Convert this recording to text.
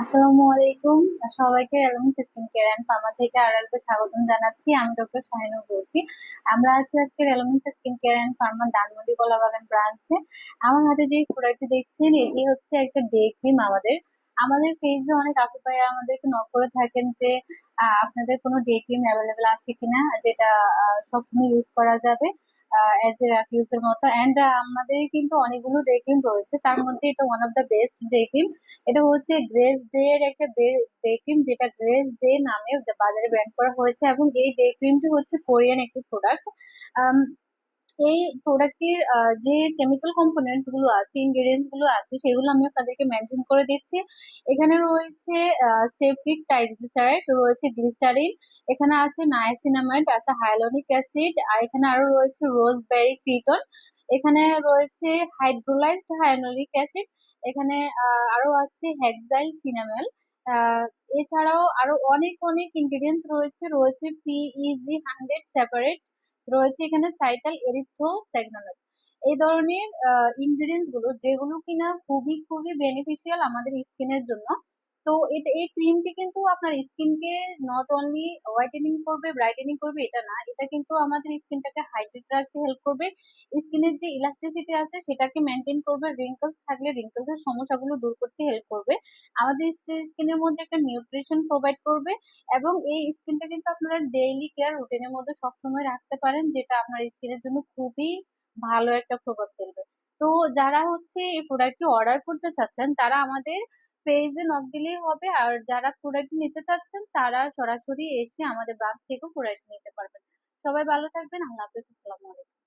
আসসালামু আলাইকুম। সবাইকে elements skin care and pharma থেকে আরো একবার স্বাগতম জানাচ্ছি। আমি ডক্টর শাহিনুর বলছি। আমরা আছি আজকে elements skin care and pharma Dhanmondi Kalabagan ব্রাঞ্চে। আমার হাতে যে প্রোডাক্টটি দেখছেন এটি হচ্ছে একটা ডে ক্রিম। আমাদের আমাদের পেজে অনেক আপু ভাইয়া আমাদেরকে নক করে থাকেন যে আপনাদের কোনো ডে ক্রিম অ্যাভেলেবেল আছে কিনা, যেটা সবসময় ইউজ করা যাবে এজ এ রাফিউজ এর মতো। এন্ড আমাদের কিন্তু অনেকগুলো ডে ক্রিম রয়েছে, তার মধ্যে এটা one of the best day cream. এটা হচ্ছে গ্রেস ডে এর একটা ডে ক্রিম, যেটা গ্রেস ডে নামে বাজারে ব্র্যান্ড করা হয়েছে, এবং এই ডে ক্রিমটি হচ্ছে কোরিয়ান একটি প্রোডাক্ট। এই প্রোডাক্টের যে কেমিক্যাল কম্পোনেন্টস গুলো আছে, ইনগ্রেডিয়েন্টস গুলো আছে, সেগুলো আমি আপনাদেরকে মেনশন করে দিচ্ছি। এখানে রয়েছে সেপ্রিক ট্রাইগ্লিসারাইড, রয়েছে গ্লিসারিন, এখানে আছে নায়াসিনামাইড, আছে হাইলোনিক অ্যাসিড, আর এখানে আরো রয়েছে রোজবেরি ক্রিটন, এখানে রয়েছে হাইড্রোলাইজড হাইলোনিক অ্যাসিড, এখানে আরো আছে হেক্সাইল সিনামেল। এছাড়াও আরো অনেক অনেক ইনগ্রেডিয়েন্টস রয়েছে, রয়েছে পিইজি 100 সেপারেট, রয়েছে এখানে সাইটাল এরিথ্রোস্যাগনালেট। এই ধরনের ইনগ্রেডিয়েন্টস গুলো, যেগুলো কিনা খুবই খুবই বেনিফিশিয়াল আমাদের স্কিনের জন্য। তো এটা, এই ক্রিমটি কিন্তু আপনার স্কিনকে নট অনলি হোয়াইটেনিং করবে, ব্রাইটেনিং করবে, এটা না, এটা কিন্তু আমাদের স্কিনটাকে হাইড্রেট রাখতে হেল্প করবে। স্কিনের যে ইলাস্টিসিটি আছে সেটাকে মেনটেন করবে, রিঙ্কলস থাকলে রিঙ্কলস এর সমস্যাগুলো দূর করতে হেল্প করবে, আমাদের স্কিনের মধ্যে একটা নিউট্রিশন প্রোভাইড করবে। এবং এই স্কিনটা কিন্তু আপনারা ডেইলি কেয়ার রুটিনের মধ্যে সবসময় রাখতে পারেন, যেটা আপনার স্কিনের জন্য খুবই ভালো একটা প্রভাব ফেলবে। তো যারা হচ্ছে এই প্রোডাক্টটি অর্ডার করতে চাচ্ছেন তারা আমাদের পেজে নক দিলেই হবে, আর যারা প্রোডাক্ট নিতে চাচ্ছেন তারা সরাসরি এসে আমাদের ব্রাঞ্চ থেকেও প্রোডাক্ট নিতে পারবেন। সবাই ভালো থাকবেন। আল্লাহ হাফেজ। আসসালামু আলাইকুম।